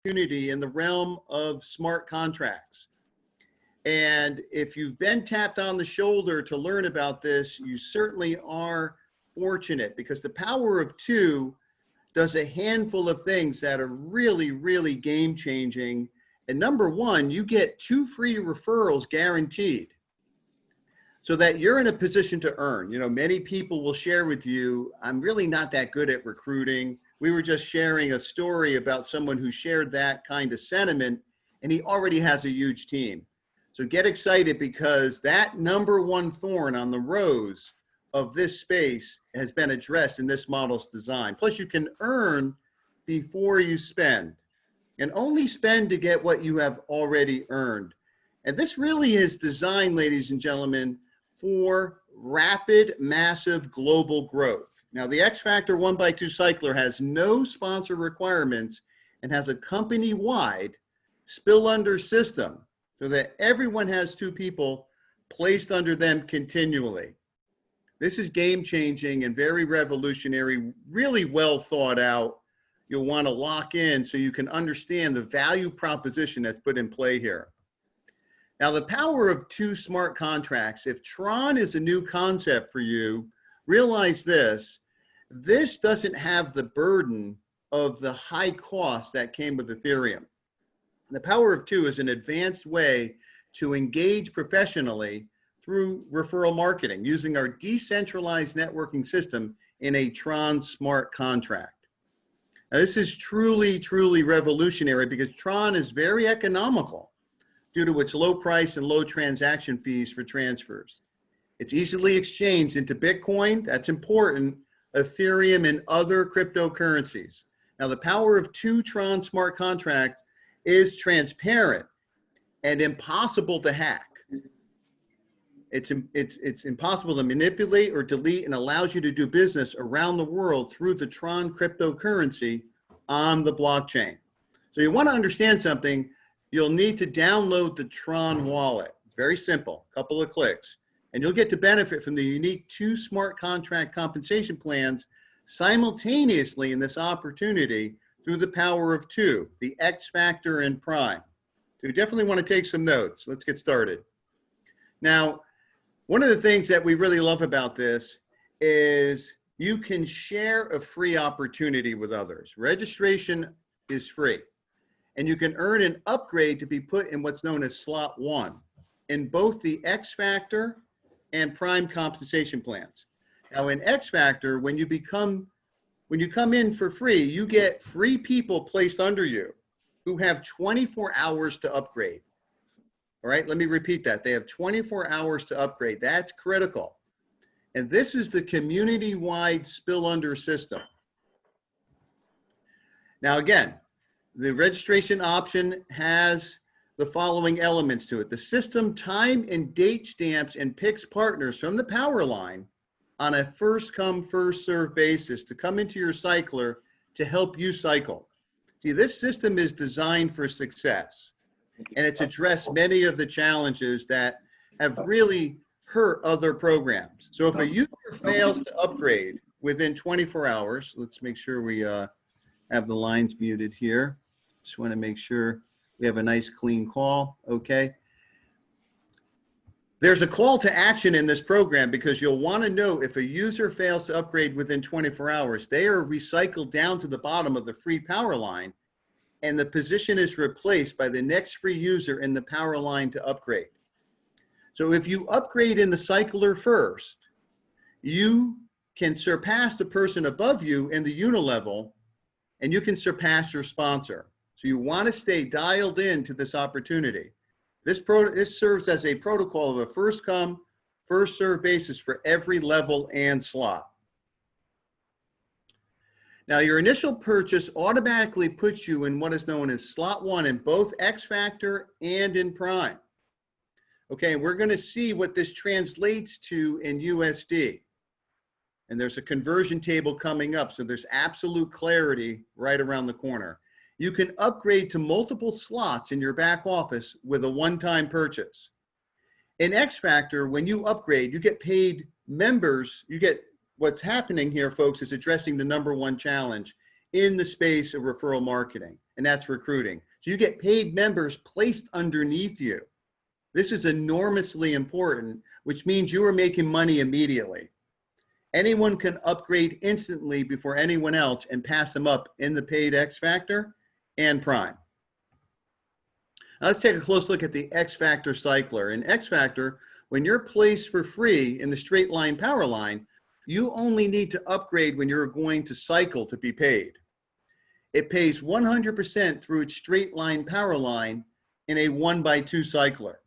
opportunity in the realm of smart contracts. And if you've been tapped on the shoulder to learn about this, you certainly are fortunate, because the power of two does a handful of things that are really, really game changing. And number one, you get 2 free referrals guaranteed, so that you're in a position to earn. You know, many people will share with you, I'm really not that good at recruiting. We were just sharing a story about someone who shared that kind of sentiment, and he already has a huge team. So get excited, because that number one thorn on the rose of this space has been addressed in this model's design. Plus, you can earn before you spend, and only spend to get what you have already earned. And this really is designed, ladies and gentlemen, for rapid, massive global growth. Now, the X Factor 1x2 Cycler has no sponsor requirements and has a company-wide spill under system, so that everyone has 2 people placed under them continually. This is game changing and very revolutionary, really well thought out. You'll want to lock in so you can understand the value proposition that's put in play here. Now, the power of 2 smart contracts, if Tron is a new concept for you, realize this doesn't have the burden of the high cost that came with Ethereum. The power of 2 is an advanced way to engage professionally through referral marketing using our decentralized networking system in a Tron smart contract. Now, this is truly, truly revolutionary, because Tron is very economical due to its low price and low transaction fees for transfers. It's easily exchanged into Bitcoin, that's important, Ethereum, and other cryptocurrencies. Now, the power of 2 Tron smart contracts is transparent and impossible to hack. It's impossible to manipulate or delete, and allows you to do business around the world through the Tron cryptocurrency on the blockchain. So you want to understand something, you'll need to download the Tron wallet. It's very simple, a couple of clicks, and you'll get to benefit from the unique 2 smart contract compensation plans simultaneously in this opportunity through the power of 2, the X Factor and Prime. So you definitely want to take some notes. Let's get started. Now, one of the things that we really love about this is you can share a free opportunity with others. Registration is free, and you can earn an upgrade to be put in what's known as slot 1 in both the X Factor and Prime compensation plans. Now, in X Factor, when you come in for free, you get free people placed under you who have 24 hours to upgrade. All right, let me repeat that. They have 24 hours to upgrade. That's critical. And this is the community-wide spill under system. Now, again, the registration option has the following elements to it. The system time and date stamps and picks partners from the POWERLINE on a first come, first serve basis to come into your cycler to help you cycle. See, this system is designed for success, and it's addressed many of the challenges that have really hurt other programs. So if a user fails to upgrade within 24 hours, let's make sure we have the lines muted here. Just want to make sure we have a nice clean call. Okay. There's a call to action in this program, because you'll want to know if a user fails to upgrade within 24 hours, they are recycled down to the bottom of the free POWERLINE, and the position is replaced by the next free user in the POWERLINE to upgrade. So if you upgrade in the cycler first, you can surpass the person above you in the UNILEVEL, and you can surpass your sponsor. So you want to stay dialed in to this opportunity. This serves as a protocol of a first come, first serve basis for every level and slot. Now, your initial purchase automatically puts you in what is known as slot 1 in both X Factor and in Prime. Okay, we're going to see what this translates to in USD. And there's a conversion table coming up, so there's absolute clarity right around the corner. You can upgrade to multiple slots in your back office with a one-time purchase. In X Factor, when you upgrade, you get paid members. What's happening here, folks, is addressing the #1 challenge in the space of referral marketing. and that's recruiting. So you get paid members placed underneath you. This is enormously important, which means you are making money immediately. Anyone can upgrade instantly before anyone else and pass them up in the paid X Factor and Prime. Now let's take a close look at the X Factor cycler. In X Factor, when you're placed for free in the straight line power line, you only need to upgrade when you're going to cycle to be paid. It pays 100% through its straight line power line in a 1x2 cycler.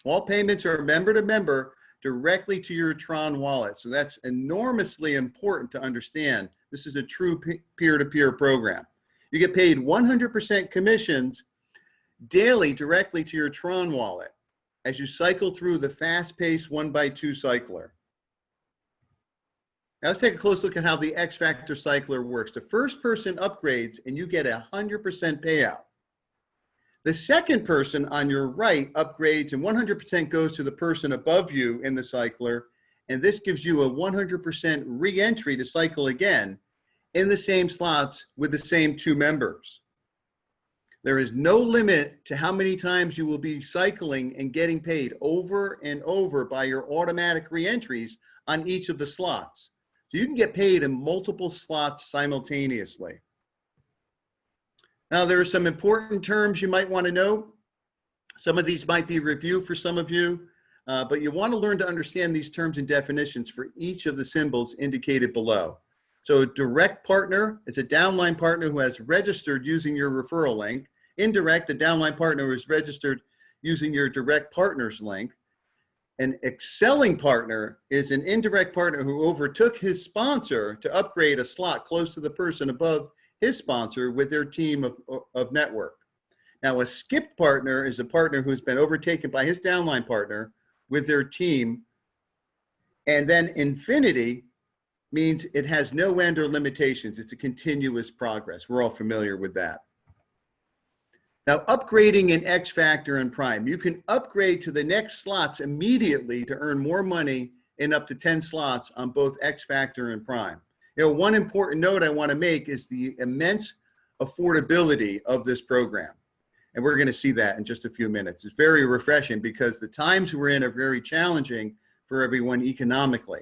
All payments are member to member directly to your Tron wallet. So that's enormously important to understand. This is a true peer-to-peer program. You get paid 100% commissions daily directly to your Tron wallet as you cycle through the fast-paced 1x2 cycler. Now let's take a close look at how the X Factor cycler works. The first person upgrades and you get 100% payout. The second person on your right upgrades and 100% goes to the person above you in the cycler, and this gives you a 100% re-entry to cycle again in the same slots with the same two members. There is no limit to how many times you will be cycling and getting paid over and over by your automatic re-entries on each of the slots. So you can get paid in multiple slots simultaneously. Now, there are some important terms you might want to know. Some of these might be review for some of you, but you want to learn to understand these terms and definitions for each of the symbols indicated below. So a direct partner is a downline partner who has registered using your referral link. Indirect, a downline partner who is registered using your direct partners link. An excelling partner is an indirect partner who overtook his sponsor to upgrade a slot close to the person above his sponsor with their team of network. Now, a skipped partner is a partner who's been overtaken by his downline partner with their team. And then infinity means it has no end or limitations. It's a continuous progress. We're all familiar with that. Now, upgrading in X Factor and Prime. You can upgrade to the next slots immediately to earn more money in up to 10 slots on both X Factor and Prime. You know, one important note I want to make is the immense affordability of this program. And we're going to see that in just a few minutes. It's very refreshing because the times we're in are very challenging for everyone economically.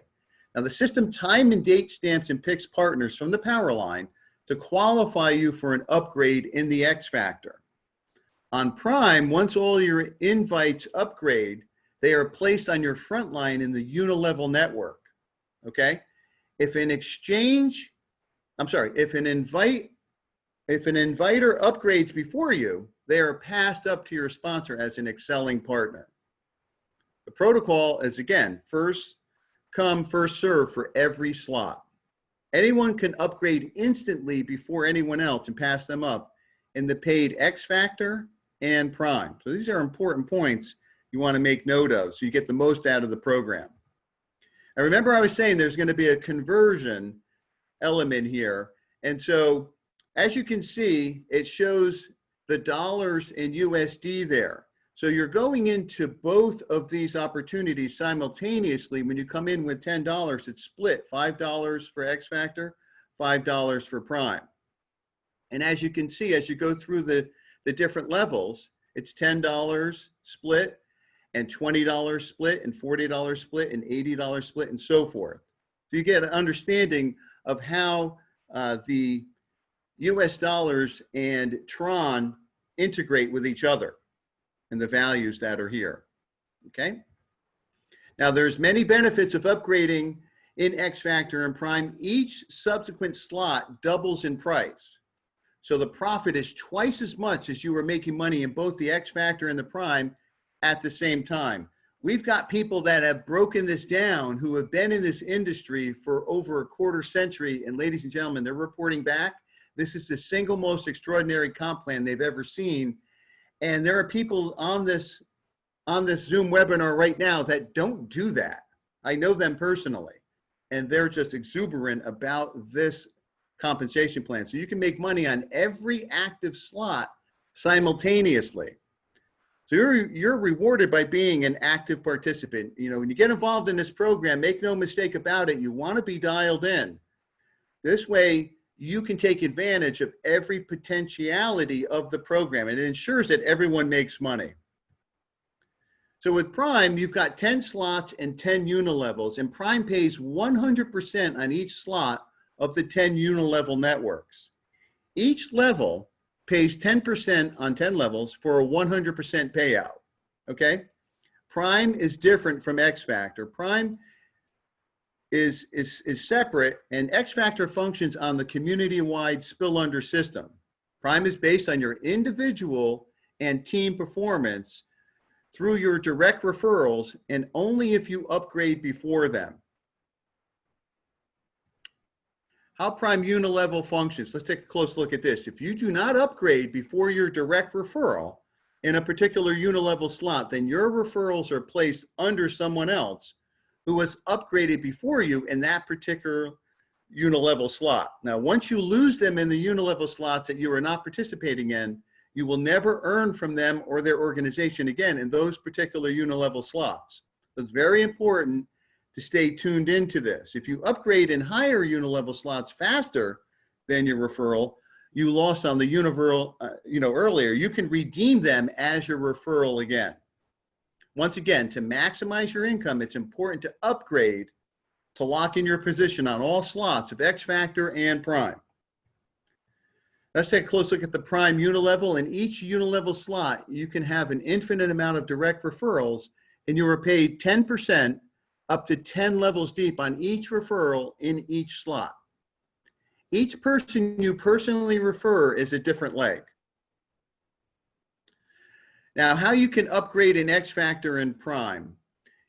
Now, the system time and date stamps and picks partners from the power line to qualify you for an upgrade in the X Factor. On Prime, once all your invites upgrade, they are placed on your front line in the UNILEVEL network, okay? If an inviter upgrades before you, they are passed up to your sponsor as an excelling partner. The protocol is, again, first come, first serve for every slot. Anyone can upgrade instantly before anyone else and pass them up in the paid X Factor and Prime. So these are important points you want to make note of so you get the most out of the program. Now remember I was saying there's going to be a conversion element here. And so as you can see, it shows the dollars in USD there. So you're going into both of these opportunities simultaneously. When you come in with $10, it's split, $5 for X Factor, $5 for Prime. And as you can see, as you go through the different levels, it's $10 split, and $20 split, and $40 split, and $80 split, and so forth. So you get an understanding of how the US dollars and Tron integrate with each other and the values that are here, okay? Now there's many benefits of upgrading in X Factor and Prime. Each subsequent slot doubles in price. So the profit is twice as much as you were making money in both the X Factor and the Prime at the same time. We've got people that have broken this down who have been in this industry for over a quarter century, and ladies and gentlemen, they're reporting back. This is the single most extraordinary comp plan they've ever seen. And there are people on this Zoom webinar right now that don't do that. I know them personally, and they're just exuberant about this compensation plan. So you can make money on every active slot simultaneously. So you're rewarded by being an active participant. You know, when you get involved in this program, make no mistake about it, you want to be dialed in. This way, you can take advantage of every potentiality of the program, and it ensures that everyone makes money. So with Prime, you've got 10 slots and 10 unilevels, and Prime pays 100% on each slot of the 10 unilevel networks. Each level pays 10% on 10 levels for a 100% payout, okay? Prime is different from X Factor. Prime is separate, and X Factor functions on the community-wide spill-under system. Prime is based on your individual and team performance through your direct referrals, and only if you upgrade before them. How Prime Unilevel functions. Let's take a close look at this. If you do not upgrade before your direct referral in a particular Unilevel slot, then your referrals are placed under someone else who was upgraded before you in that particular Unilevel slot. Now, once you lose them in the Unilevel slots that you are not participating in, you will never earn from them or their organization again in those particular Unilevel slots. So it's very important to stay tuned into this. If you upgrade in higher Unilevel slots faster than your referral, you lost on the Unilevel earlier, you can redeem them as your referral again. Once again, to maximize your income, it's important to upgrade to lock in your position on all slots of X Factor and Prime. Let's take a close look at the Prime Unilevel. In each Unilevel slot, you can have an infinite amount of direct referrals, and you are paid 10% up to 10 levels deep on each referral in each slot. Each person you personally refer is a different leg. Now, how you can upgrade in X Factor and Prime.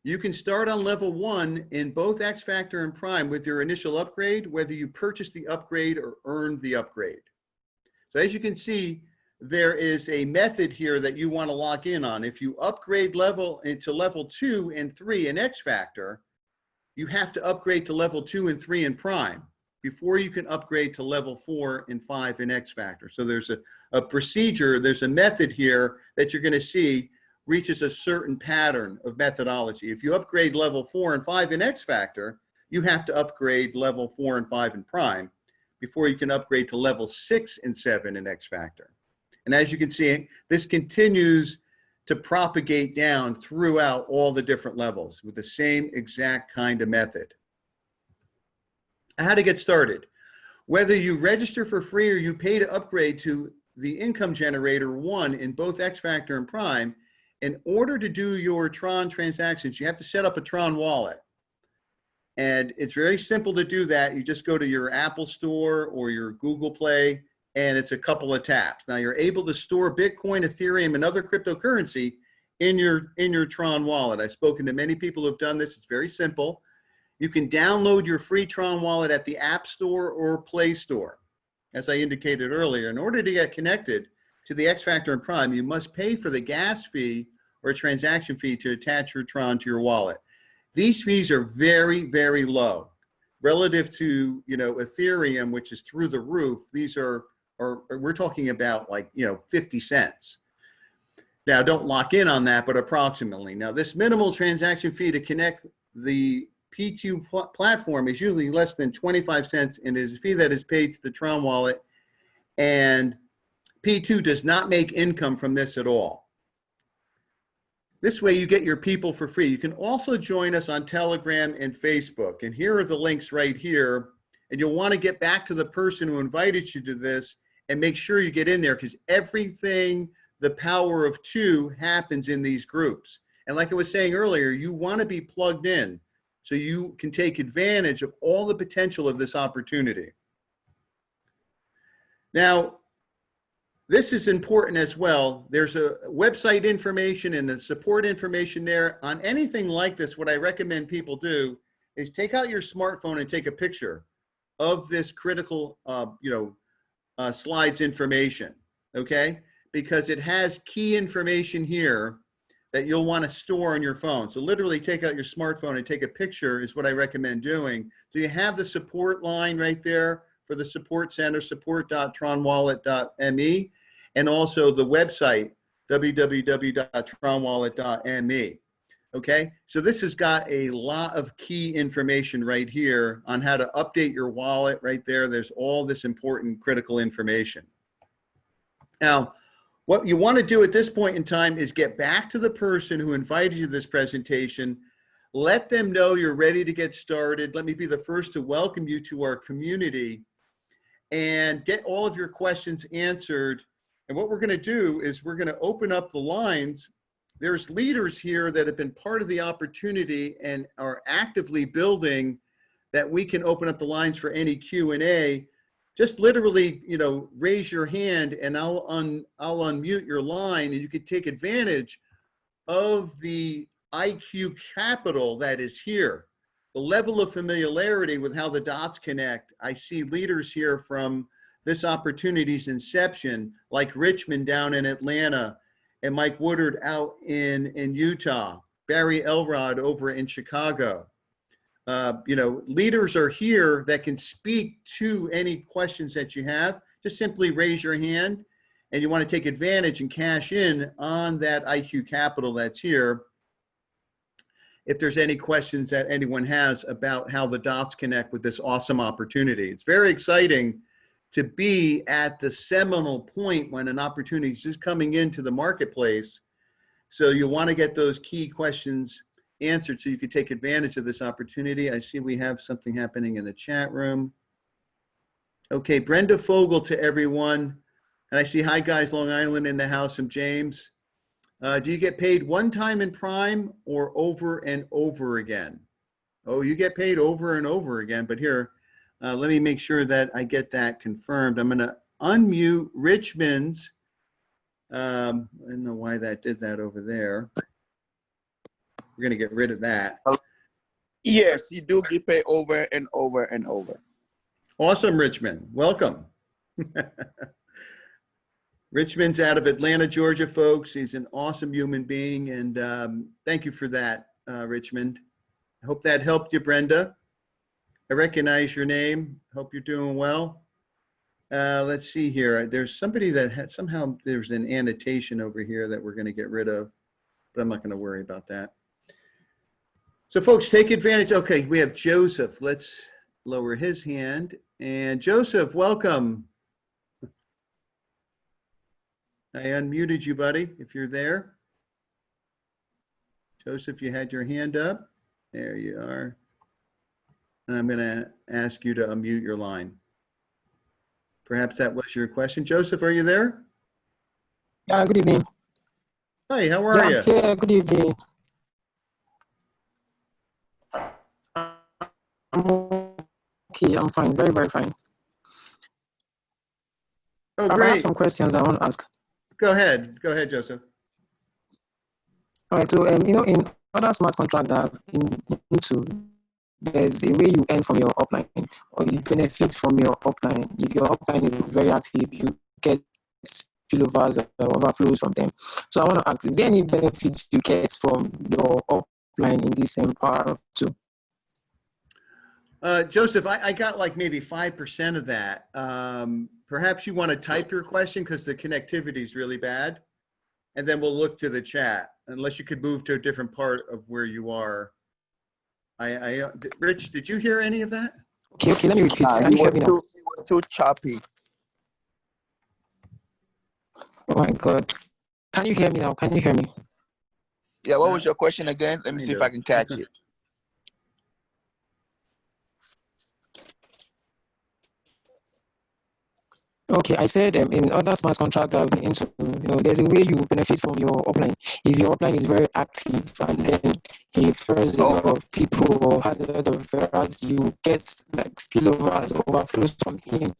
You can start on level 1 in both X Factor and Prime with your initial upgrade, whether you purchased the upgrade or earned the upgrade. So as you can see, there is a method here that you want to lock in on. If you upgrade into level 2 and 3 in X Factor, you have to upgrade to level 2 and 3 in Prime before you can upgrade to level 4 and 5 in X Factor. So there's a procedure, there's a method here that you're going to see reaches a certain pattern of methodology. If you upgrade level 4 and 5 in X Factor, you have to upgrade level 4 and 5 in Prime before you can upgrade to level 6 and 7 in X Factor. And as you can see, this continues to propagate down throughout all the different levels with the same exact kind of method. How to get started. Whether you register for free or you pay to upgrade to the Income Generator 1 in both X Factor and Prime, in order to do your Tron transactions, you have to set up a Tron wallet. And it's very simple to do that. You just go to your Apple Store or your Google Play, and it's a couple of taps. Now you're able to store Bitcoin, Ethereum, and other cryptocurrency in your Tron wallet. I've spoken to many people who have done this. It's very simple. You can download your free Tron wallet at the App Store or Play Store. As I indicated earlier, in order to get connected to the X Factor and Prime, you must pay for the gas fee or transaction fee to attach your Tron to your wallet. These fees are very, very low relative to, Ethereum, which is through the roof. These are we're talking about 50 cents. Now, don't lock in on that, but approximately. Now, this minimal transaction fee to connect the P2 platform is usually less than 25 cents and is a fee that is paid to the Tron wallet. And P2 does not make income from this at all. This way you get your people for free. You can also join us on Telegram and Facebook. And here are the links right here. And you'll want to get back to the person who invited you to this and make sure you get in there, because everything, the power of 2, happens in these groups. And like I was saying earlier, you want to be plugged in so you can take advantage of all the potential of this opportunity. Now, this is important as well. There's a website information and a support information there. On anything like this, what I recommend people do is take out your smartphone and take a picture of this critical, slides information, okay? Because it has key information here that you'll want to store on your phone. So literally take out your smartphone and take a picture is what I recommend doing. So you have the support line right there for the support center, support.tronwallet.me, and also the website, www.tronwallet.me. Okay, so this has got a lot of key information right here on how to update your wallet right there. There's all this important critical information. Now, what you want to do at this point in time is get back to the person who invited you to this presentation. Let them know you're ready to get started. Let me be the first to welcome you to our community and get all of your questions answered. And what we're going to do is we're going to open up the lines. There's leaders here that have been part of the opportunity and are actively building that we can open up the lines for any Q&A. Just literally, you know, raise your hand and I'll unmute your line, and you can take advantage of the IQ capital that is here. The level of familiarity with how the dots connect. I see leaders here from this opportunity's inception, like Richmond down in Atlanta, and Mike Woodard out in Utah, Barry Elrod over in Chicago. You know, leaders are here that can speak to any questions that you have. Just simply raise your hand, and you want to take advantage and cash in on that IQ capital that's here. If there's any questions that anyone has about how the dots connect with this awesome opportunity. It's very exciting to be at the seminal point when an opportunity is just coming into the marketplace. So you want to get those key questions answered so you can take advantage of this opportunity. I see we have something happening in the chat room. Okay, Brenda Fogel to everyone. And I see hi guys, Long Island in the house from James. Do you get paid one time in Prime or over and over again? Oh, you get paid over and over again, but here, let me make sure that I get that confirmed. I'm going to unmute Richmond's. I don't know why that did that over there. We're going to get rid of that. Yes, you do get paid over and over and over. Awesome, Richmond. Welcome. Richmond's out of Atlanta, Georgia, folks. He's an awesome human being, and thank you for that, Richmond. I hope that helped you, Brenda. I recognize your name. Hope you're doing well. Let's see here. There's somebody that had somehow there's an annotation over here that we're going to get rid of, but I'm not going to worry about that. So, folks, take advantage. Okay, we have Joseph. Let's lower his hand. And Joseph, welcome. I unmuted you, buddy, if you're there. Joseph, you had your hand up. There you are. And I'm going to ask you to unmute your line. Perhaps that was your question. Joseph, are you there? Yeah, good evening. Hi, how are you? Yeah, good evening. I'm okay, I'm fine, very, very fine. Oh, I great. have some questions I want to ask. Go ahead, Joseph. All right, so you know, in other smart contracts that I've been into, there's a way you earn from your upline, or you benefit from your upline. If your upline is very active, you get spillovers or overflows from them. So I want to ask, is there any benefits you get from your upline in this Power of 2? Joseph, I got like maybe 5% of that. Perhaps you want to type your question because the connectivity is really bad, and then we'll look to the chat, unless you could move to a different part of where you are. Rich, did you hear any of that? Okay, let me repeat. Can you hear me now? It was too choppy. Oh my God. Can you hear me now? Can you hear me? Yeah, what was your question again? Let me see if I can catch it. Okay, I said in other smart contracts I've been into, you know, there's a way you benefit from your upline. If your upline is very active and then he refers a lot of people or has a lot of referrals, you get like spillovers, overflows from him.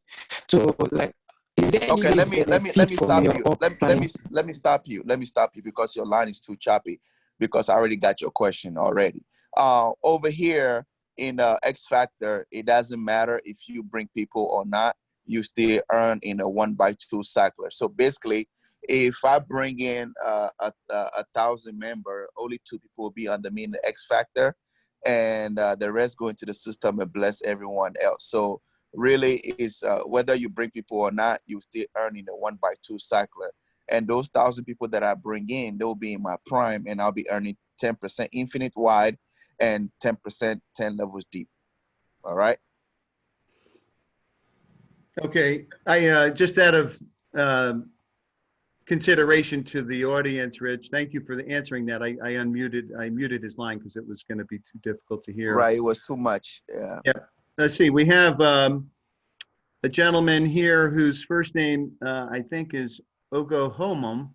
So like, is there any Okay, let me stop you. Let me stop you because your line is too choppy, because I already got your question already. Over here in X Factor, it doesn't matter if you bring people or not. You still earn in a 1x2 cycler. So basically, if I bring in a 1,000 member, only 2 people will be under me in the X Factor, and the rest go into the system and bless everyone else. So really, is whether you bring people or not, you still earn in a 1x2 cycler. And those 1,000 people that I bring in, they'll be in my prime, and I'll be earning 10% infinite wide, and 10% 10 levels deep. All right. Okay, I just out of consideration to the audience, Rich, thank you for answering that. I muted his line because it was going to be too difficult to hear. Right, it was too much. Yeah. Yeah. Let's see. We have a gentleman here whose first name I think is Ogo Homum,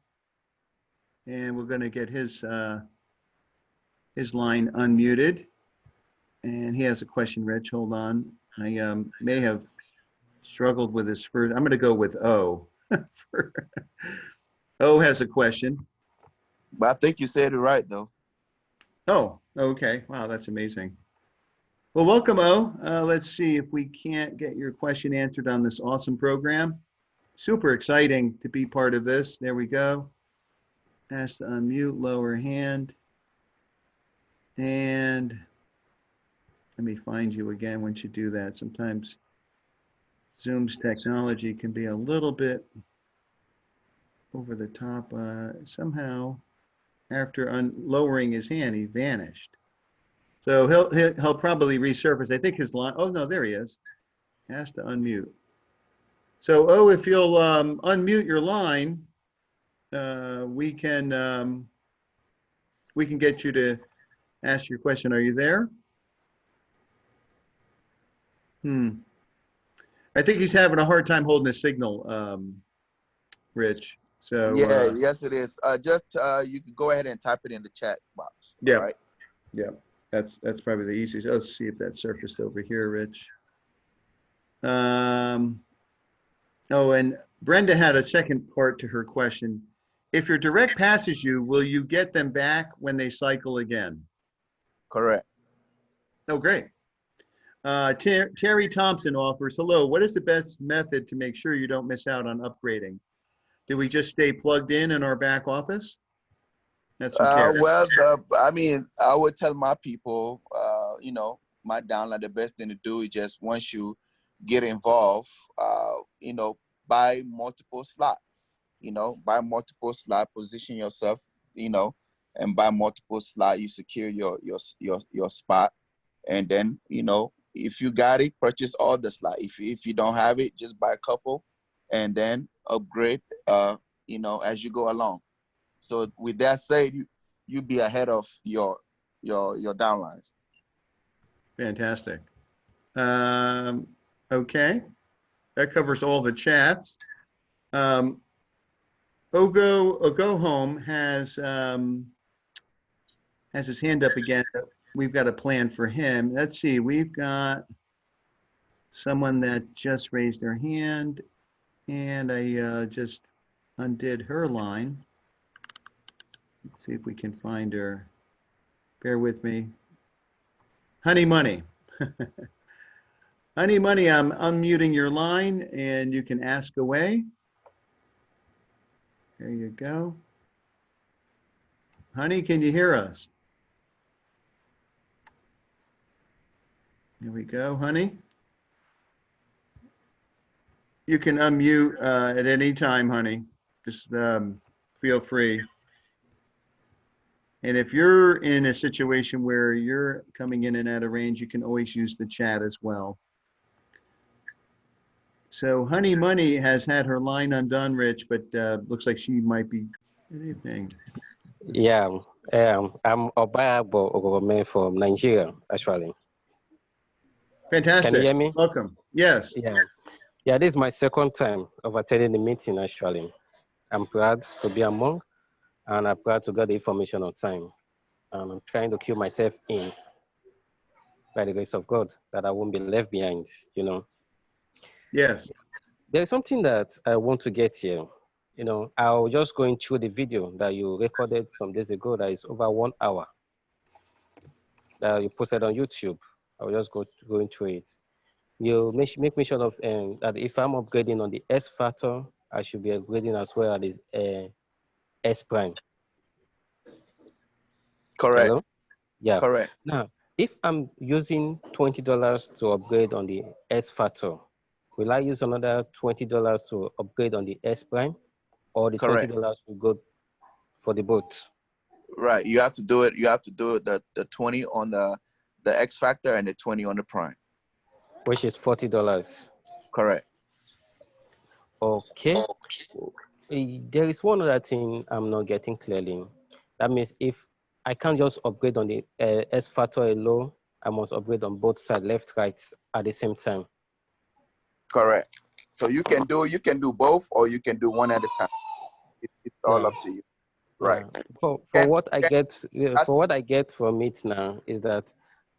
and we're going to get his line unmuted. And he has a question, Rich. Hold on. I may have struggled with his first. I'm going to go with O. O has a question. But I think you said it right, though. Oh, okay. Wow, that's amazing. Well, welcome, O. Let's see if we can't get your question answered on this awesome program. Super exciting to be part of this. There we go. Ask to unmute, lower hand. And let me find you again once you do that. Sometimes Zoom's technology can be a little bit over the top. Somehow, after lowering his hand, he vanished. So he'll probably resurface. I think his line. Oh no, there he is. Has to unmute. So if you'll unmute your line, we can get you to ask your question. Are you there? I think he's having a hard time holding his signal, Rich. So yeah, yes, it is. Just you can go ahead and type it in the chat box. Yeah. Right. Yeah. That's probably the easiest. Let's see if that surfaced over here, Rich. Oh, and Brenda had a second part to her question. If your direct passes you, will you get them back when they cycle again? Correct. Oh, great. Terry Thompson offers, hello, what is the best method to make sure you don't miss out on upgrading? Do we just stay plugged in our back office? That's well, I mean, I would tell my people, you know, my downline, the best thing to do is just once you get involved, you know, buy multiple slot, you know, buy multiple slot, position yourself, you know, and buy multiple slot, you secure your spot. And then, you know, if you got it, purchase all the slot. If you don't have it, just buy a couple and then upgrade, you know, as you go along. So with that said, you be ahead of your downlines. Fantastic. Okay, that covers all the chats. Ogo Home has his hand up again. We've got a plan for him. Let's see. We've got someone that just raised their hand, and I just undid her line. Let's see if we can find her. Bear with me. Honey Money. Honey Money, I'm unmuting your line, and you can ask away. There you go. Honey, can you hear us? There we go, honey. You can unmute at any time, honey. Just feel free. And if you're in a situation where you're coming in and out of range, you can always use the chat as well. So Honey Money has had her line undone, Rich, but looks like she might be. Good evening. Yeah, I'm Obayabo Ogobome from Nigeria, actually. Fantastic. Can you hear me? Welcome. Yes. Yeah, this is my second time of attending the meeting, actually. I'm proud to be among, and I'm proud to get the information on time. And I'm trying to cue myself in, by the grace of God, that I won't be left behind, you know. Yes. There's something that I want to get here. You know, I'll just going through the video that you recorded some days ago that is over 1 hour that you posted on YouTube. I'll just going through it. You make mention of that if I'm upgrading on the S factor, I should be upgrading as well at the S prime. Correct. Hello? Yeah. Correct. Now, if I'm using $20 to upgrade on the S factor, will I use another $20 to upgrade on the S prime, or the Correct. $20 will go for the both? Right. You have to do it. You have to do it the 20 on the X factor and the 20 on the prime. Which is $40. Correct. Okay. There is one other thing I'm not getting clearly. That means if I can't just upgrade on the S factor alone, I must upgrade on both sides, left, right, at the same time. Correct. So you can do both, or you can do one at a time. It's all up to you. Right. Yeah. For And what I get that's for what I get from it now is that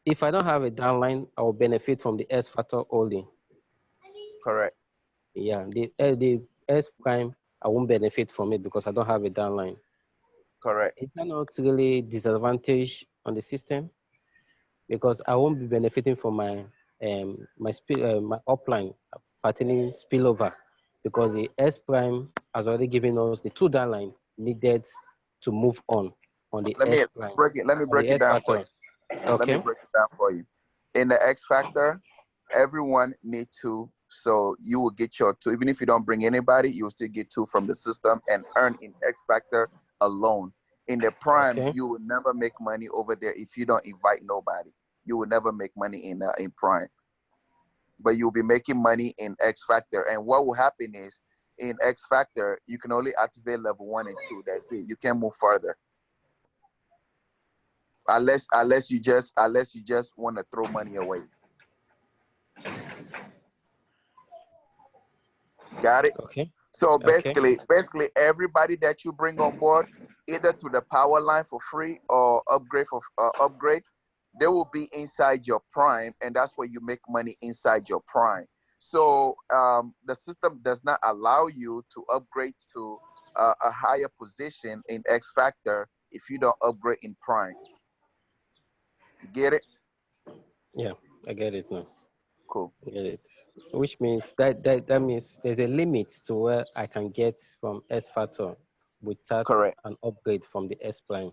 if I don't have a downline, I will benefit from the S factor only. correct. Yeah, the S prime, I won't benefit from it because I don't have a downline. Correct. Is that not really disadvantage on the system? Because I won't be benefiting from my my upline pertaining spillover, because the S prime has already given us the two downline needed to move on the Let me S prime, let me on the break it S down for you. factor. Let me Okay. break it down for you. In the X factor, everyone need two. So you will get your two. Even if you don't bring anybody, you will still get two from the system and earn in X factor alone. In the prime, Okay. you will never make money over there if you don't invite nobody. You will never make money in prime, but you'll be making money in X factor. And what will happen is in X factor, you can only activate level 1 and 2. That's it. You can't move further. Unless you just want to throw money away. Got it? Okay. So Okay. basically everybody that you bring on board, either to the power line for free or upgrade, they will be inside your prime, and that's where you make money inside your prime. So the system does not allow you to upgrade to a higher position in X factor if you don't upgrade in prime. You get it? Yeah, I get it now. Cool. I get it. Which means that means there's a limit to where I can get from S factor without Correct. an upgrade from the S prime.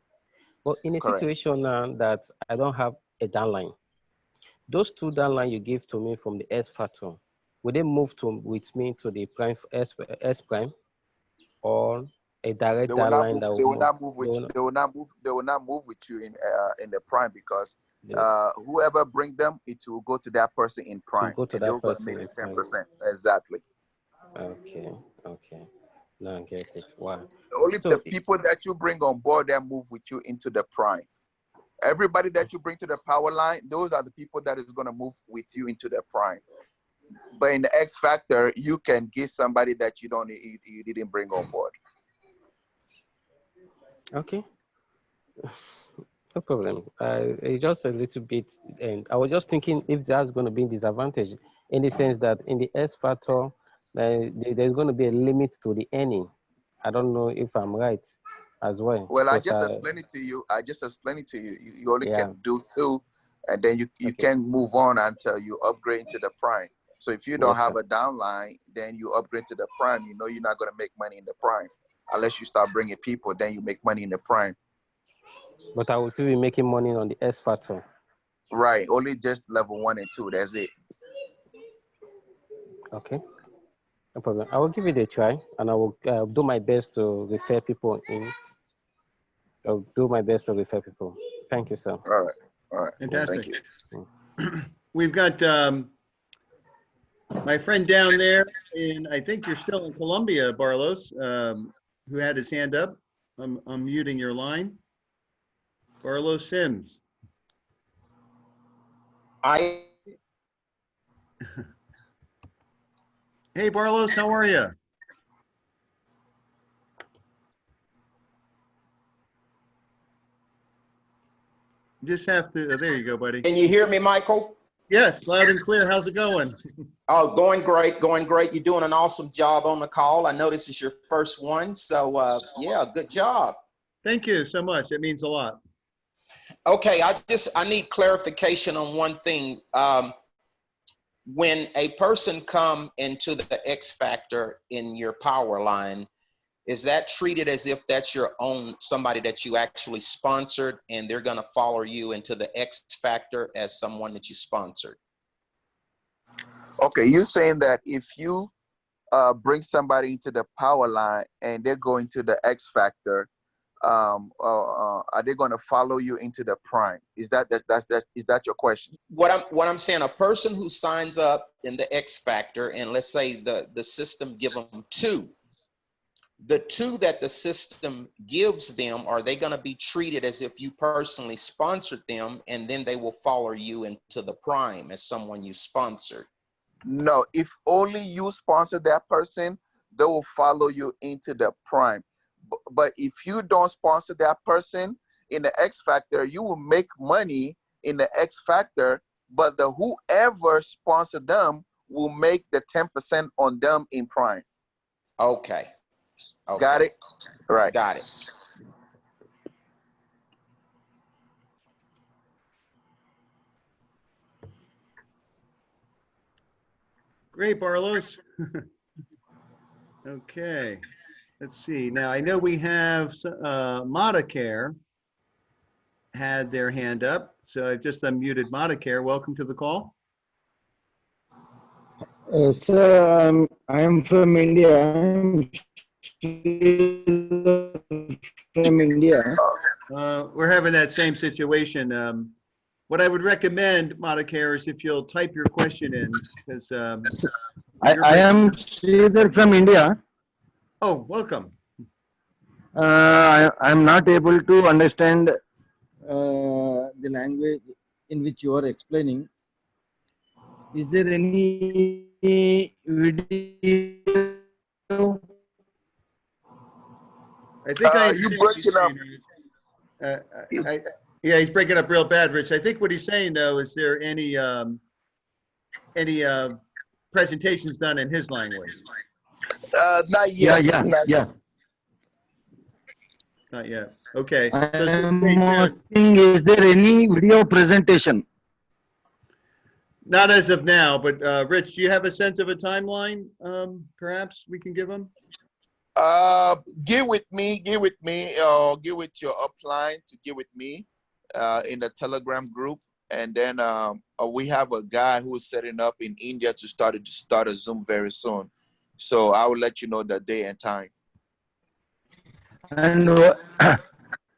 But in a Correct. situation now that I don't have a downline, those two downline you give to me from the S factor, will they move with me to the prime S prime, or a direct They will not downline move. that will They will move? not move with. They will not move. They will not move with you in the prime, because They whoever bring them, it will go to that person in will prime, go to and they're that gonna person make in the prime. 10%. Exactly. Okay, okay. Now I get it. Wow. Only the So, people that you bring on board that move with you into the prime. Everybody that you bring to the power line, those are the people that is gonna move with you into the prime. But in the X factor, you can get somebody that you didn't bring on board. okay, no problem. It's just a little bit, and I was just thinking if that's going to be a disadvantage, in the sense that in the S factor, there's going to be a limit to the earning. I don't know if I'm right as well, Well, I because just explained it to you. You only yeah, can do two, and then you okay, can move on until you upgrade to the prime. So if you don't yes, have sir. a downline, then you upgrade to the prime. You know you're not gonna make money in the prime unless you start bringing people. Then you make money in the prime. But I will still be making money on the S factor. Right. Only just level 1 and 2. That's it. Okay, no problem. I will give it a try, and I will do my best to refer people in. I'll do my best to refer people. Thank you, sir. All right. All right. Yeah. Thank Fantastic. you. We've got my friend down there I think you're still in Colombia, Barlos, who had his hand up. I'm muting your line. Barlos Sims. Hey, Barlos, how are you? You just have to, there you go, buddy. Can you hear me, Michael? Yes, loud and clear. How's it going? Oh, going great, going great. You're doing an awesome job on the call. I know this is your first one, so yeah, good job. Thank you so much. It means a lot. Okay, I need clarification on one thing. When a person come into the X factor in your power line, is that treated as if that's your own, somebody that you actually sponsored, and they're going to follow you into the X factor as someone that you sponsored? Okay, you're saying that if you bring somebody into the power line and they're going to the X factor, are they going to follow you into the prime? Is that your question? What I'm saying, a person who signs up in the X Factor, and let's say the system give them 2. The 2 that the system gives them, are they going to be treated as if you personally sponsored them, and then they will follow you into the prime as someone you sponsored? No, if only you sponsor that person, they will follow you into the prime. But if you don't sponsor that person in the X Factor, you will make money in the X Factor, but whoever sponsored them will make the 10% on them in prime. Okay. Got it? Right. Got it. Great, Barlos. Okay, let's see. Now, I know we have Modicare had their hand up, so I've just unmuted Modicare. Welcome to the call. Sir, I am from India. From India. We're having that same situation. What I would recommend, Modicare, is if you'll type your question in, because I am Sridhar from India. Oh, welcome. I am not able to understand the language in which you are explaining. Is there any video? I think you breaking up. Yeah, he's breaking up real bad, Rich. I think what he's saying, though, is there any presentations done in his language? Not yet. Yeah. Not yet. Okay. I So am asking, is there any video presentation? not as of now, but Rich, do you have a sense of a timeline? Perhaps we can give him. Get with your upline to get with me in the Telegram group, and then we have a guy who's setting up in India to start a Zoom very soon. So I will let you know the day and time. And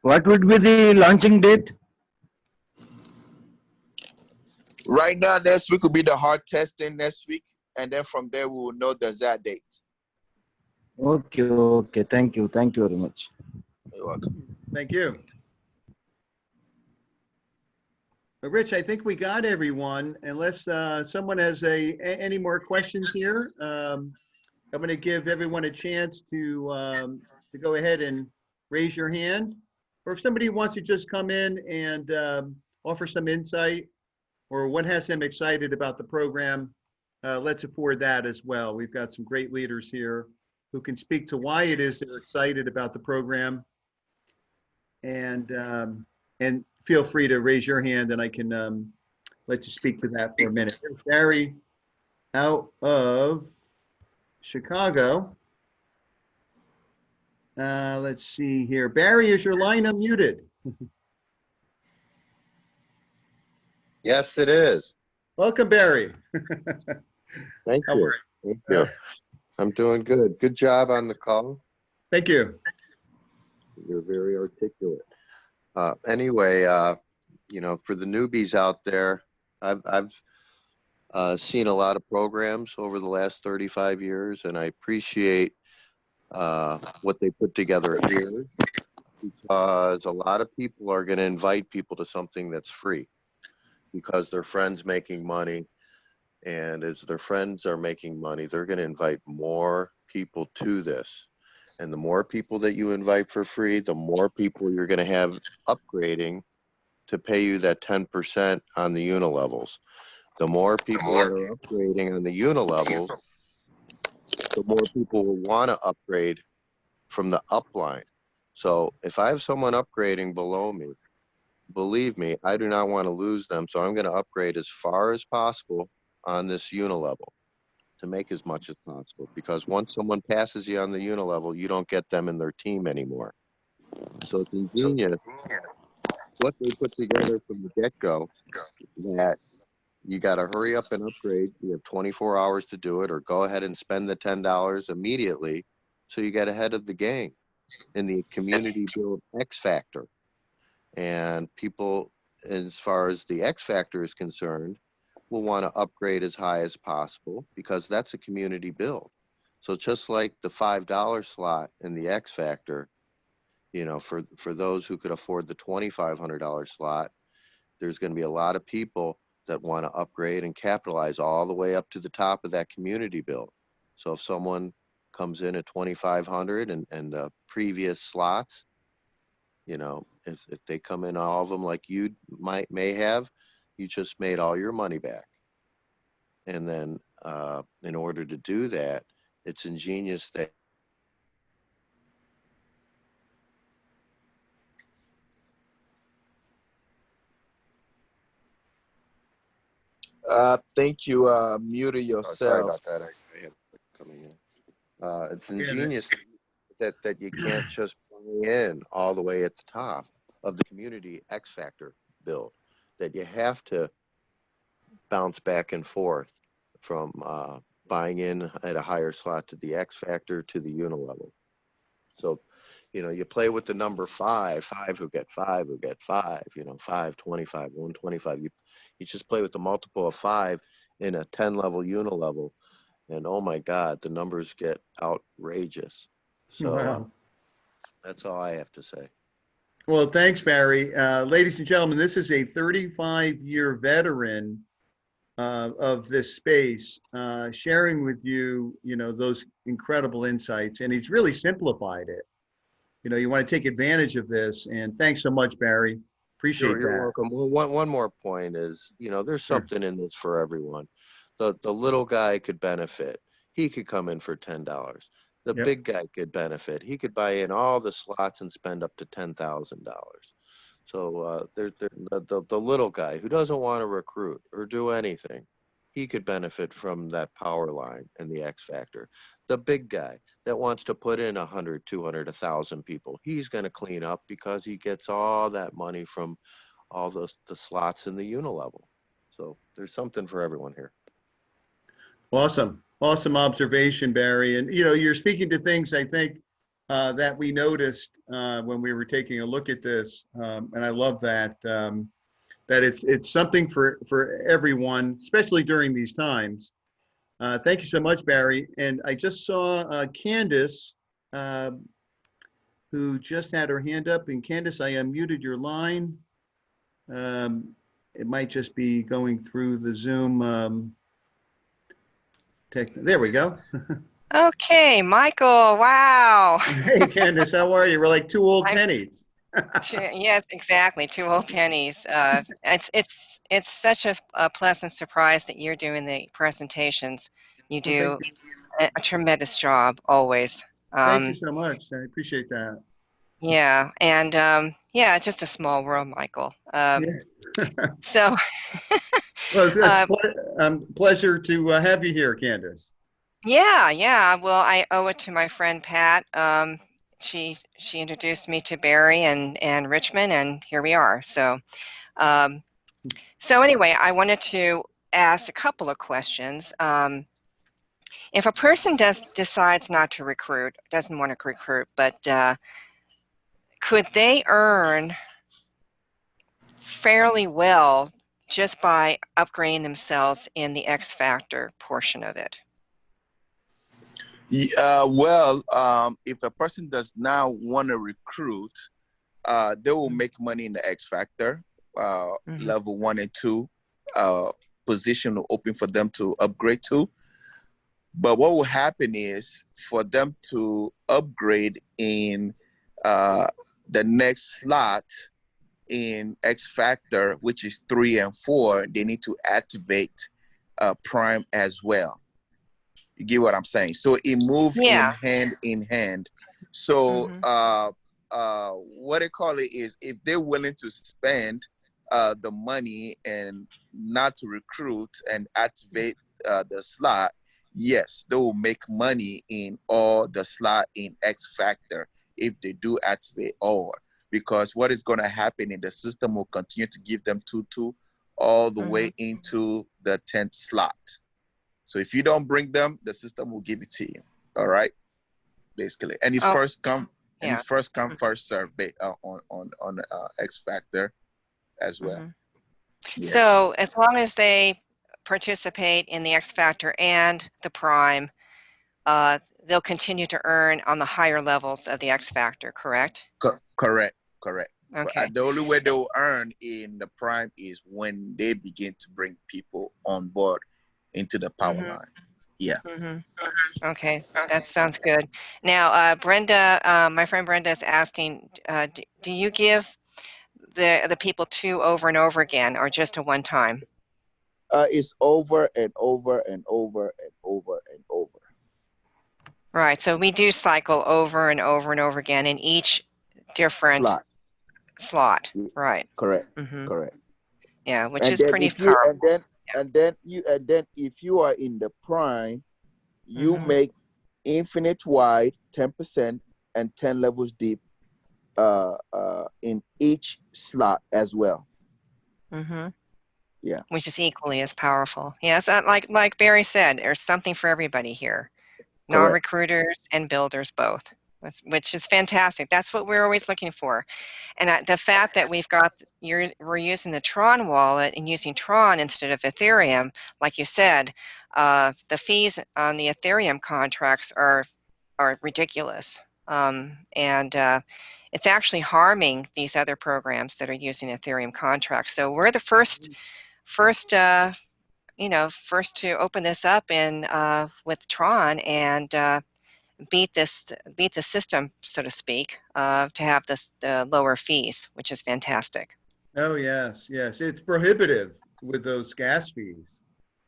what would be the launching date? Right now, next week will be the hard testing next week, and then from there we will know the exact date. Okay. Thank you very much. You're welcome. Thank you. But Rich, I think we got everyone. Unless someone has any more questions here, I'm going to give everyone a chance to go ahead and raise your hand. Or if somebody wants to just come in and offer some insight or what has them excited about the program, let's afford that as well. We've got some great leaders here who can speak to why it is they're excited about the program. And feel free to raise your hand and I can let you speak to that for a minute. There's Barry out of Chicago. Let's see here. Barry, is your line unmuted? Yes, it is. Welcome, Barry. Thank How you. are Thank you. I'm doing good. Good job on the call. Thank you. You're very articulate. Anyway, you know, for the newbies out there, I've seen a lot of programs over the last 35 years, and I appreciate what they put together here, because a lot of people are going to invite people to something that's free because their friends making money, and as their friends are making money, they're going to invite more people to this. And the more people that you invite for free, the more people you're going to have upgrading to pay you that 10% on the unilevels. The more people that are upgrading on the unilevels, the more people will want to upgrade from the upline. So if I have someone upgrading below me, believe me, I do not want to lose them. So I'm going to upgrade as far as possible on this unilevel to make as much as possible, because once someone passes you on the unilevel, you don't get them in their team anymore. So it's ingenious what they put together from the get-go, that you got to hurry up and upgrade. You have 24 hours to do it, or go ahead and spend the $10 immediately so you get ahead of the game. in the community build X factor. And people, as far as the X factor is concerned, will want to upgrade as high as possible because that's a community build. So just like the $5 slot in the X factor, you know, for those who could afford the $2,500 slot, there's going to be a lot of people that want to upgrade and capitalize all the way up to the top of that community build. So if someone comes in at 2,500 and the previous slots, you know, if they come in all of them like you may have, you just made all your money back. And then in order to do that, it's ingenious that think you muted oh, sorry yourself. about that. I had coming in. It's ingenious that you can't just buy in all the way at the top of the community X Factor build, that you have to bounce back and forth from buying in at a higher slot to the X Factor to the UNILEVEL. So, you know, you play with the number five who get five, you know, 5, 25, 125. You just play with the multiple of 5 in a 10 level UNILEVEL. And oh my God, the numbers get outrageous. So Wow. that's all I have to say. Well, thanks, Barry. Ladies and gentlemen, this is a 35-year veteran of this space, sharing with you, you know, those incredible insights. And he's really simplified it. You know, you want to take advantage of this. And thanks so much, Barry. Appreciate You're that. welcome. Well, one more point is, you know, there's something in this for everyone. The little guy could benefit. He could come in for $10. The Yep. big guy could benefit. He could buy in all the slots and spend up to $10,000. So the little guy who doesn't want to recruit or do anything, he could benefit from that power line and the X factor. The big guy that wants to put in 100, 200, 1,000 people, he's going to clean up because he gets all that money from all the slots in the UNILEVEL. So there's something for everyone here. Awesome. Awesome observation, Barry. And, you know, you're speaking to things, I think, that we noticed when we were taking a look at this. And I love that, that it's something for everyone, especially during these times. Thank you so much, Barry. And I just saw Candace, who just had her hand up. And Candace, I unmuted your line. It might just be going through the Zoom. There we go. Okay, Michael, wow. Hey, Candace, how are you? We're like two old pennies. Yes, exactly, 2 old pennies. It's such a pleasant surprise that you're doing the presentations. You do a tremendous job, always. Thank you so much. I appreciate that. Yeah, and yeah, just a small world, Michael. So, well, it's a pleasure to have you here, Candace. yeah. Well, I owe it to my friend Pat. She introduced me to Barry and Richmond, and here we are. So, so anyway, I wanted to ask a couple of questions. If a person decides not to recruit, doesn't want to recruit, but could they earn fairly well just by upgrading themselves in the X factor portion of it? Well, if a person does not want to recruit, they will make money in the X factor, level 1 and 2 position open for them to upgrade to. But what will happen is for them to upgrade in the next slot in X factor, which is 3 and 4, they need to activate Prime as well. You get what I'm saying? So it moves hand in hand. So what they call it is, if they're willing to spend the money and not to recruit and activate the slot, yes, they will make money in all the slot in X factor if they do activate all. Because what is going to happen in the system will continue to give them 2-2 all the way into the 10th slot. So if you don't bring them, the system will give it to you. All right, basically. And it's first come And Yeah. it's first come, first serve on X Factor as well. Mhm. Yes. So as long as they participate in the X Factor and the Prime, they'll continue to earn on the higher levels of the X Factor, correct? Correct. But Okay. the only way they'll earn in the Prime is when they begin to bring people on board into the power Mhm. line. Yeah. Mhm. Okay, that sounds good. Now, Brenda, my friend Brenda is asking, do you give the people two over and over again, or just a one time? It's over and over and over and over and over. Right. So we do cycle over and over and over again in each different slot. Right. Correct. Mm-hmm. Correct. Yeah, which And is then pretty if you powerful. and then if you are in the Prime, you Mhm. make infinite wide 10% and 10 levels deep in each slot as well. Mm-hmm. Yeah. Which is equally as powerful. Yes, like Barry said, there's something for everybody here. Correct. Non-recruiters and builders both, which is fantastic. That's what we're always looking for. And the fact that we're using the Tron wallet and using Tron instead of Ethereum, like you said, the fees on the Ethereum contracts are ridiculous. And it's actually harming these other programs that are using Ethereum contracts. So we're the first to open this up in with Tron and beat the system, so to speak, to have the lower fees, which is fantastic. Oh, yes, yes. It's prohibitive with those gas fees.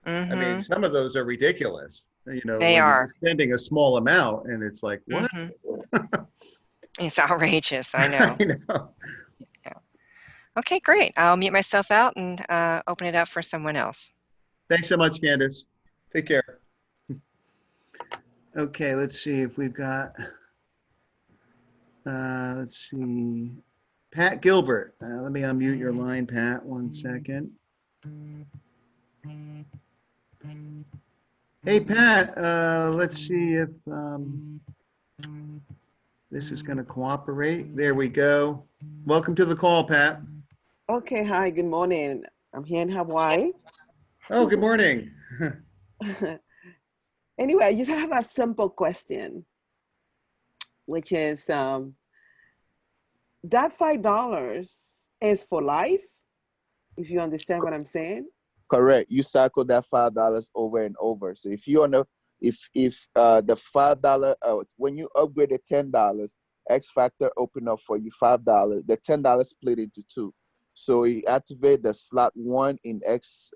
I mean, Mm-hmm. some of those are ridiculous, you know, They when you're are. just spending a small amount and it's like, what? Mm-hmm. It's outrageous. I know. I know. Yeah. Okay, great. I'll mute myself out and open it up for someone else. Thanks so much, Candace. Take care. Okay, let's see if we've got, let's see, Pat Gilbert. Let me unmute your line, Pat, 1 second. Hey, Pat, let's see if this is going to cooperate. There we go. Welcome to the call, Pat. Okay, hi, good morning. I'm here in Hawaii. Oh, good morning. Anyway, I just have a simple question, which is that $5 is for life, if you understand what I'm saying. Correct. You cycle that $5 over and over. So if you wanna, if the $5 when you upgrade the $10, X Factor open up for you $5. The $10 split into two. So you activate the slot 1 in X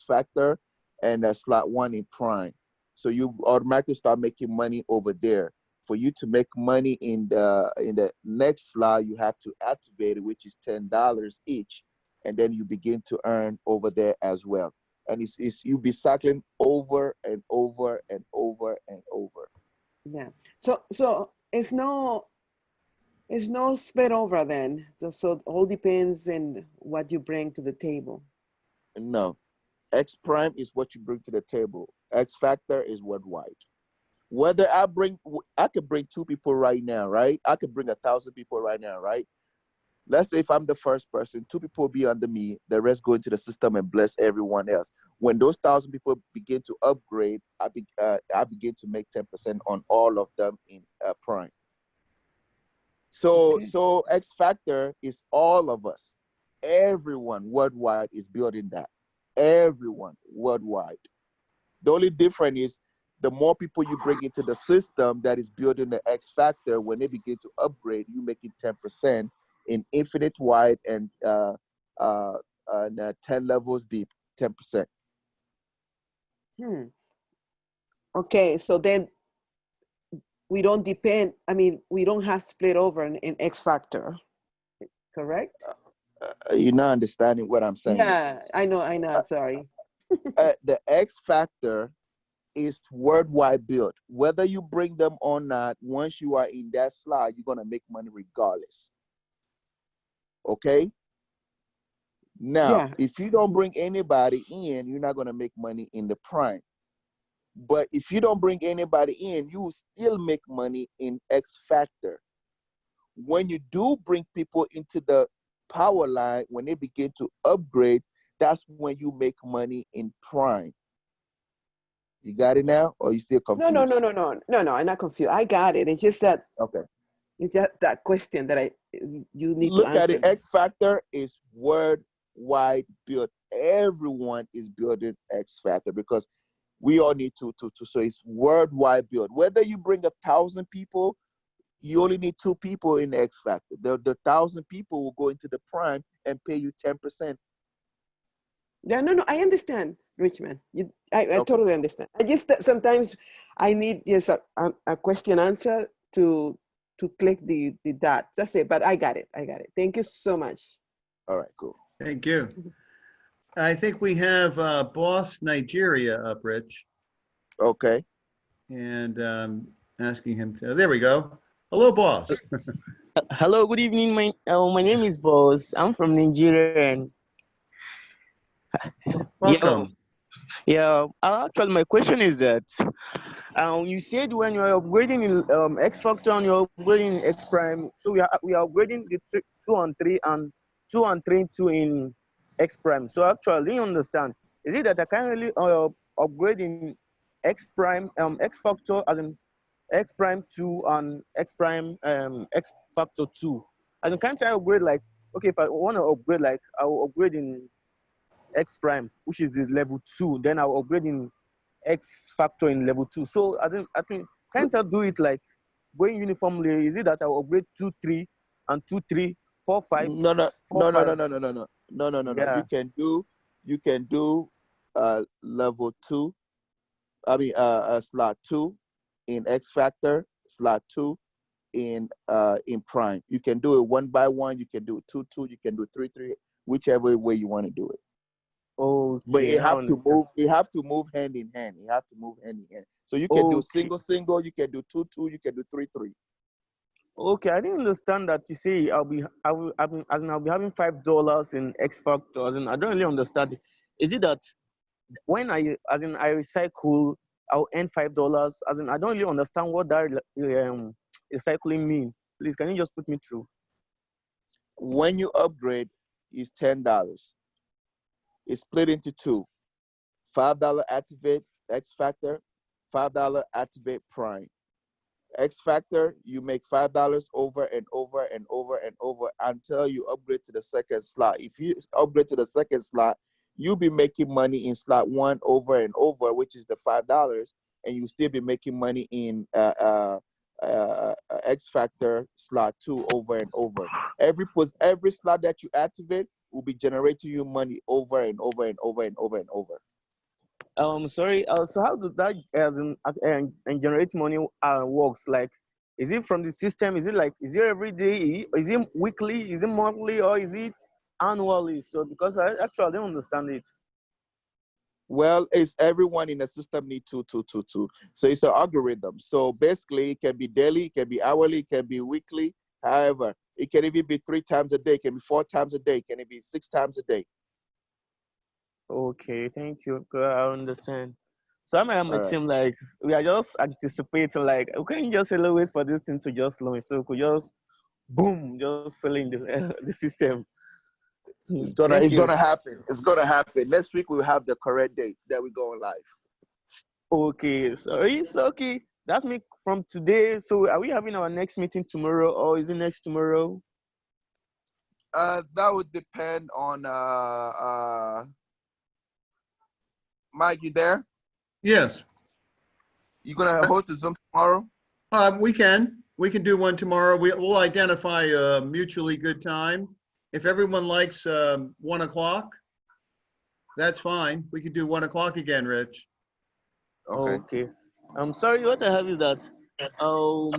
Factor and the slot 1 in Prime. So you automatically start making money over there. For you to make money in the next slot, you have to activate it, which is $10 each, and then you begin to earn over there as well. And it's you'll be cycling over and over and over and over. Yeah. So it's no split over then. So it all depends on what you bring to the table. No, X Prime is what you bring to the table. X Factor is worldwide. Whether I could bring 2 people right now, right? I could bring 1,000 people right now, right? Let's say if I'm the first person, 2 people will be under me, the rest go into the system and bless everyone else. When those 1,000 people begin to upgrade, I begin to make 10% on all of them in Prime. So X Factor is all of us. Everyone worldwide is building that. Everyone worldwide. The only difference is the more people you bring into the system that is building the X Factor, when they begin to upgrade, you make it 10% in infinite wide and 10 levels deep, 10%. Okay, so then we don't depend, we don't have split over in X Factor, correct? You're not understanding what I'm saying. Yeah, I know, I'm sorry. The X Factor is worldwide built. Whether you bring them or not, once you are in that slot, you're going to make money regardless. Okay? Now, if you don't bring anybody in, you're not going to make money in the Prime. But if you don't bring anybody in, you will still make money in X Factor. when you do bring people into the power line, when they begin to upgrade, that's when you make money in prime. You got it now, or you still confused? No. I'm not confused. I got it. It's just that. Okay. It's just that question that you need Look to at answer. it. X Factor is worldwide built. Everyone is building X Factor because we all need to. So it's worldwide built. Whether you bring 1,000 people, you only need 2 people in the X Factor. The 1,000 people will go into the prime and pay you 10%. Yeah, no, I understand, Richmond. I Okay. totally understand. I just sometimes I need just a question answer to click the dot. That's it. But I got it. Thank you so much. All right, cool. Thank you. I think we have Boss Nigeria up, Rich, Okay. and asking him to, there we go. Hello, Boss. Hello, good evening. My name is Boss. I'm from Nigeria. And Welcome. Actually, my question is that you said when you're upgrading in X Factor and you're upgrading in X Prime, so we are upgrading the 2 and 3 and 2 and 3 2 in X Prime. So actually, I didn't understand. Is it that I can't really upgrade in X Prime, X Factor as in X Prime 2 and X Prime X Factor 2? As in, can't I upgrade like, okay, if I want to upgrade, like I'll upgrade in X Prime, which is the level 2, then I'll upgrade in X Factor in level 2. So I think can't I do it like going uniformly? Is it that I'll upgrade 2 3 and 2 3 4 5? No. 4 5? No. You can do level 2. I mean slot 2 in X Factor, slot 2 in prime. You can do it 1 by 1. You can do it 2 2. You can do 3 3. Whichever way you want to do it. Okay. But it have to move. It have to move hand in hand. It have to move hand in hand. So you can do single. You can do 2 2. You can do 3 3. Okay, I didn't understand that. You say I'll be having $5 in X Factor. As in, I don't really understand it. Is it that when I recycle, I'll earn $5? As in, I don't really understand what that recycling means. Please, can you just put me through? When you upgrade, it's $10. It's split into 2. $5 activate X Factor, $5 activate Prime. X Factor, you make $5 over and over and over and over until you upgrade to the second slot. If you upgrade to the second slot, you'll be making money in slot 1 over and over, which is the $5, and you'll still be making money in X Factor slot 2 over and over. Every slot that you activate will be generating you money over and over and over and over and over. Sorry. So how does that and generate money works? Like, is it from the system? Is it it every day? Is it weekly? Is it monthly? Or is it annually? So because I actually don't understand it. Well, it's everyone in the system need to. So it's an algorithm. So basically, it can be daily, it can be hourly, it can be weekly. However, it can even be 3 times a day, it can be 4 times a day, it can be 6 times a day. Okay, thank you. I understand. So I'm All my right. team, like we are just anticipating, like we can just wait for this thing to just launch, so we could just boom, just fill in the system. It's Thank you. gonna happen. It's gonna happen. Next week we'll have the correct date that we're going live. Okay, sorry, it's okay. That's me from today. So are we having our next meeting tomorrow, or is it next tomorrow? That would depend on Mike, you there? Yes. You gonna host the Zoom tomorrow? We can do one tomorrow. We'll identify a mutually good time. If everyone likes 1 o'clock, that's fine. We could do 1 o'clock again, Rich. Okay. I'm sorry. What I have is that oh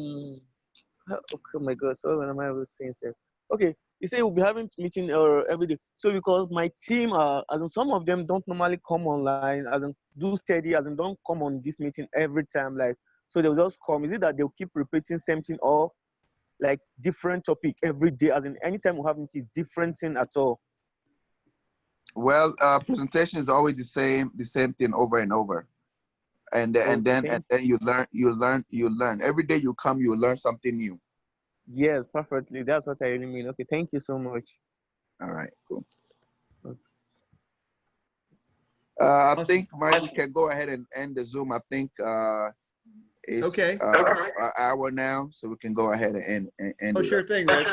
my God. So what am I saying? Okay. You say we'll be having meeting every day. So because my team, as in some of them don't normally come online, as in do steady, as in don't come on this meeting every time. Like, so they'll just come. Is it that they'll keep repeating same thing or like different topic every day? As in anytime we have meeting, different thing at all. Well, presentation is always the same thing over and over, and then you learn. Every day you come, you learn something new. Yes, perfectly. That's what I really mean. Okay, thank you so much. All right, cool. Okay. I Awesome. think Mike can go ahead and end the Zoom. I think it's Okay. an hour now, so we can go ahead and end Oh, it sure up. thing, Rich.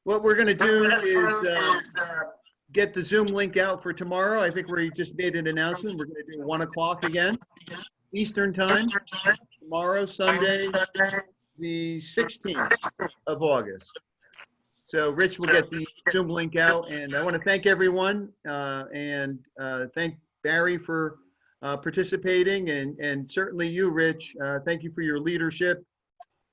What we're going to do is get the Zoom link out for tomorrow. I think we just made an announcement. We're going to do 1 o'clock again, Eastern time, tomorrow, Sunday, the 16th of August. So Rich will get the Zoom link out, and I want to thank everyone and thank Barry for participating, and certainly you, Rich. Thank you for your leadership,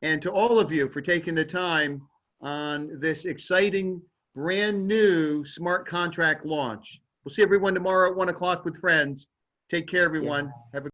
and to all of you for taking the time on this exciting, brand new smart contract launch. We'll see everyone tomorrow at 1 o'clock with friends. Take care, everyone. Have a